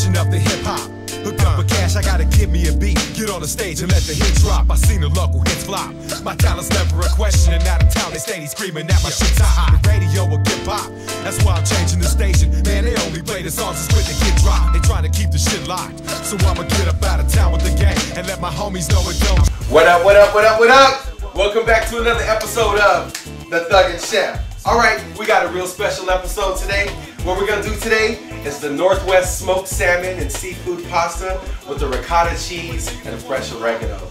version of the hip hop. Hooked up with cash, I gotta give me a beat. Get on the stage and let the hit drop. I seen the local hits flop. My talent's never a question, and out of town they steady screaming that my shit's hot. The radio will get pop. That's why I'm changing the station. Man, they only play the songs that's quick to get dropped. They trying to keep the shit locked. So I'ma get up out of town with the gang and let my homies know it don't. What up, what up, what up, what up? Welcome back to another episode of The Thuggin Chef. Alright, we got a real special episode today. What we're gonna do today is the Northwest smoked salmon and seafood pasta with the ricotta cheese and a fresh oregano.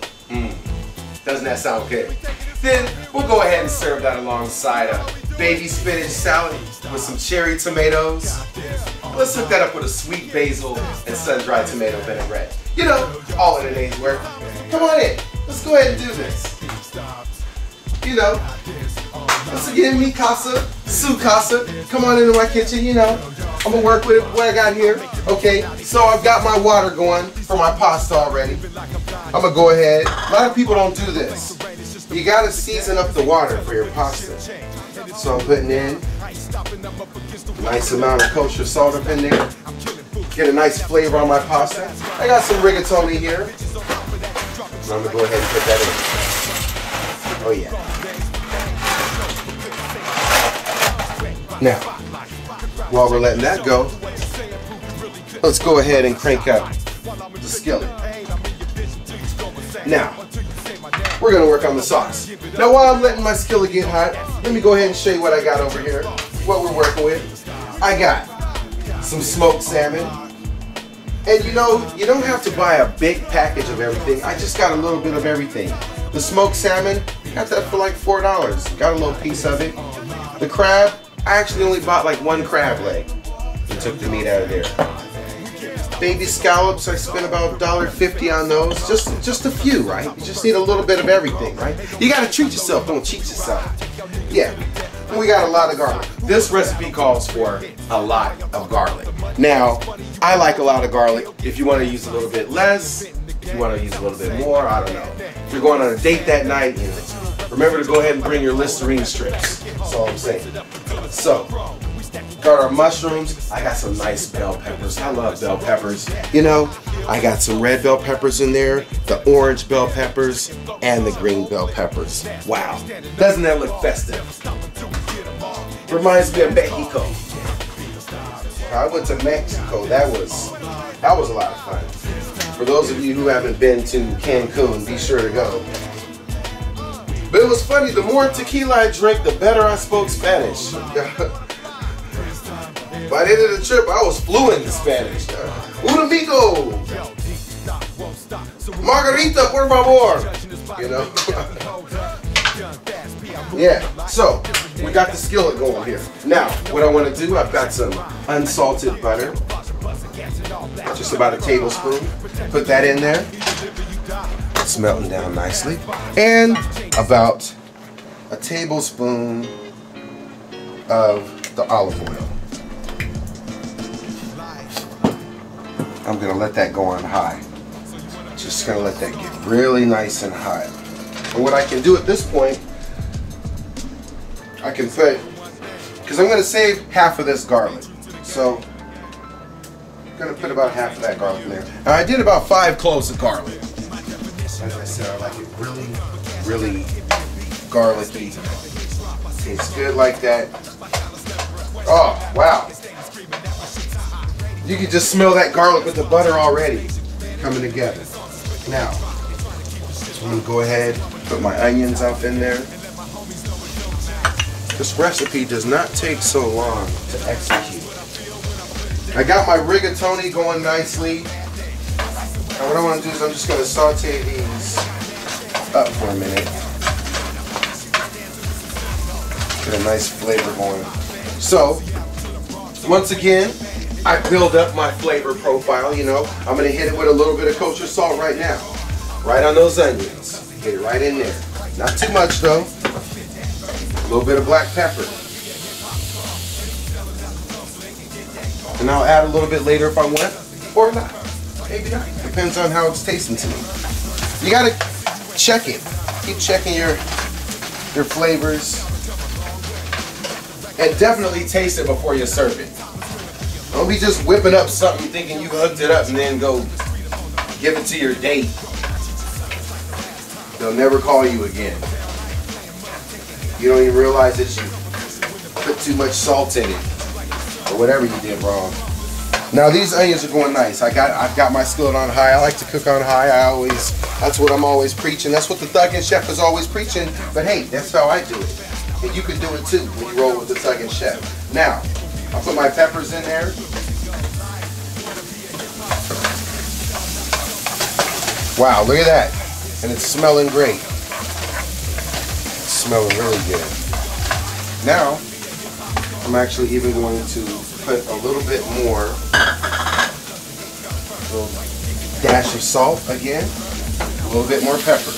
Doesn't that sound good? Then we'll go ahead and serve that alongside a baby spinach salad with some cherry tomatoes. Let's hook that up with a sweet basil and sun-dried tomato vinaigrette. You know, all in a day's work. Come on in. Let's go ahead and do this. You know, once again, mi casa, su casa. Come on into my kitchen, you know. I'm gonna work with what I got here. Okay, so I've got my water going for my pasta already. I'm gonna go ahead. A lot of people don't do this. You gotta season up the water for your pasta. So I'm putting in a nice amount of kosher salt up in there. Get a nice flavor on my pasta. I got some rigatoni here. So I'm gonna go ahead and put that in. Oh yeah. Now, while we're letting that go, let's go ahead and crank up the skillet. Now, we're gonna work on the sauce. Now while I'm letting my skillet get hot, let me go ahead and show you what I got over here, what we're working with. I got some smoked salmon. And you know, you don't have to buy a big package of everything. I just got a little bit of everything. The smoked salmon, got that for like $4. Got a little piece of it. The crab, I actually only bought like one crab leg and took the meat out of there. Baby scallops, I spent about $1.50 on those. Just a few, right? You just need a little bit of everything, right? You gotta treat yourself, don't cheat yourself. Yeah, and we got a lot of garlic. This recipe calls for a lot of garlic. Now, I like a lot of garlic. If you want to use a little bit less, if you want to use a little bit more, I don't know. If you're going on a date that night, you know, remember to go ahead and bring your Listerine strips. That's all I'm saying. So, got our mushrooms. I got some nice bell peppers. I love bell peppers. You know, I got some red bell peppers in there, the orange bell peppers, and the green bell peppers. Wow, doesn't that look festive? Reminds me of Mexico. I went to Mexico. That was a lot of fun. For those of you who haven't been to Cancun, be sure to go. But it was funny, the more tequila I drank, the better I spoke Spanish. By the end of the trip, I was fluent in Spanish. Un amigo! Margarita, por favor! You know? Yeah, so, we got the skillet going here. Now, what I want to do, I've got some unsalted butter. Just about a tablespoon. Put that in there. It's melting down nicely. And about a tablespoon of the olive oil. I'm gonna let that go on high. Just gonna let that get really nice and hot. And what I can do at this point, I can put, because I'm gonna save half of this garlic. So, I'm gonna put about half of that garlic in there. Now I did about 5 cloves of garlic. As I said, I like it really, really garlicky. Tastes good like that. Oh, wow. You can just smell that garlic with the butter already coming together. Now, I'm gonna go ahead, put my onions up in there. This recipe does not take so long to execute. I got my rigatoni going nicely. And what I want to do is I'm just going to saute these up for a minute. Get a nice flavor going. So, once again, I build up my flavor profile, you know. I'm going to hit it with a little bit of kosher salt right now. Right on those onions. Get it right in there. Not too much though. A little bit of black pepper. And I'll add a little bit later if I want, or not. Maybe not. Depends on how it's tasting to me. You gotta check it. Keep checking your flavors. And definitely taste it before you serve it. Don't be just whipping up something thinking you hooked it up and then go give it to your date. They'll never call you again. You don't even realize that you put too much salt in it or whatever you did wrong. Now these onions are going nice. I've got my skillet on high. I like to cook on high. That's what I'm always preaching. That's what the Thuggin chef is always preaching. But hey, that's how I do it. And you can do it too when you roll with the Thuggin chef. Now, I'll put my peppers in there. Wow, look at that. And it's smelling great. It's smelling really good. Now, I'm actually even going to put a little bit more, a little dash of salt again, a little bit more pepper.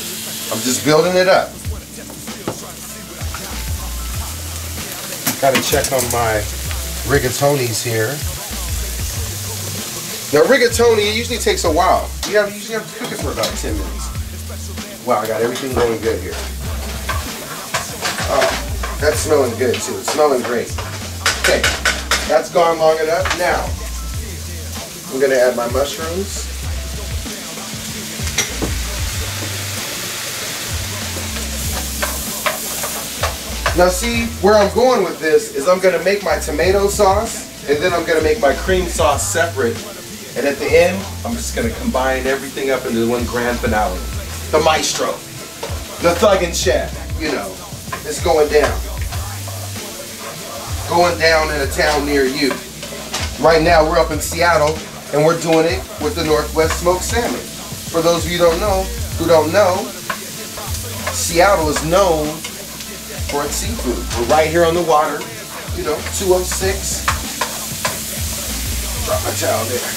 I'm just building it up. Got to check on my rigatonis here. Now rigatoni, it usually takes a while. You usually have to cook it for about 10 minutes. Wow, I got everything going good here. Oh, that's smelling good too. It's smelling great. Okay, that's gone long enough. Now, I'm going to add my mushrooms. Now see, where I'm going with this is I'm going to make my tomato sauce and then I'm going to make my cream sauce separate. And at the end, I'm just going to combine everything up into one grand finale. The maestro, the Thuggin chef, you know, it's going down. Going down in a town near you. Right now, we're up in Seattle and we're doing it with the Northwest Smoked Salmon. For those of you who don't know, Seattle is known for its seafood. We're right here on the water, you know, 206. Drop my towel there.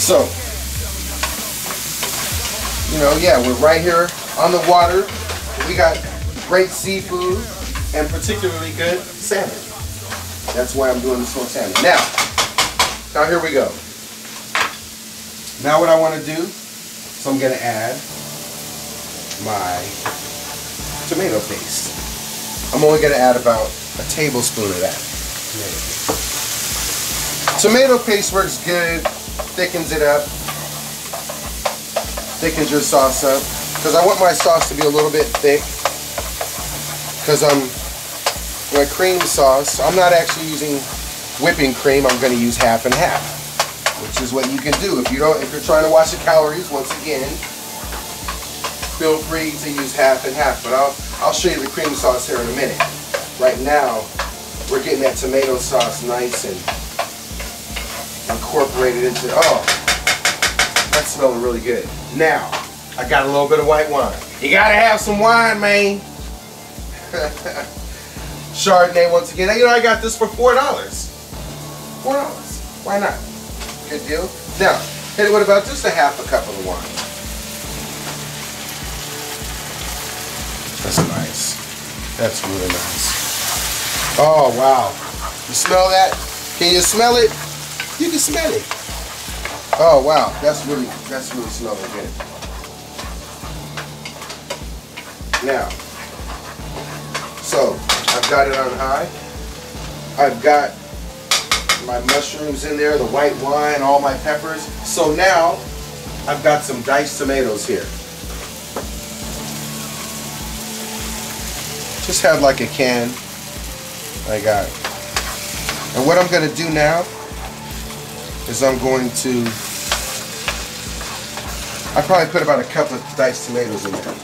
So, you know, yeah, we're right here on the water. We got great seafood and particularly good salmon. That's why I'm doing the smoked salmon. Now here we go. Now what I want to do, so I'm going to add my tomato paste. I'm only going to add about a tablespoon of that. Tomato paste works good, thickens it up, thickens your sauce up, because I want my sauce to be a little bit thick, because my cream sauce, I'm not actually using whipping cream, I'm going to use half and half, which is what you can do. If you're trying to watch the calories, once again, feel free to use half and half, but I'll show you the cream sauce here in a minute. Right now, we're getting that tomato sauce nice and incorporated into, oh, that's smelling really good. Now, I got a little bit of white wine. You gotta have some wine, man. Chardonnay once again. You know, I got this for $4. $4. Why not? Good deal. Now, hit it with about just a half a cup of the wine. That's nice. That's really nice. Oh, wow. You smell that? Can you smell it? You can smell it. Oh, wow. That's really smelling good. Now, so I've got it on high. I've got my mushrooms in there, the white wine, all my peppers. So now I've got some diced tomatoes here. Just have like a can. I got it. And what I'm going to do now is I'm going to, I probably put about a cup of diced tomatoes in there.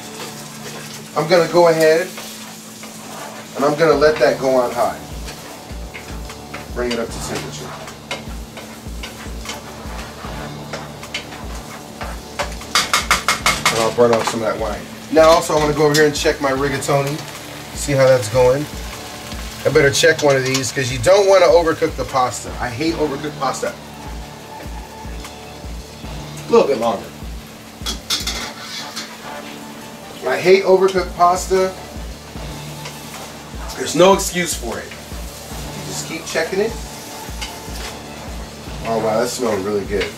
I'm going to go ahead and I'm going to let that go on high. Bring it up to temperature. And I'll burn off some of that wine. Now also I want to go over here and check my rigatoni. See how that's going. I better check one of these because you don't want to overcook the pasta. I hate overcooked pasta. A little bit longer. I hate overcooked pasta. There's no excuse for it. You just keep checking it. Oh wow, that's smelling really good.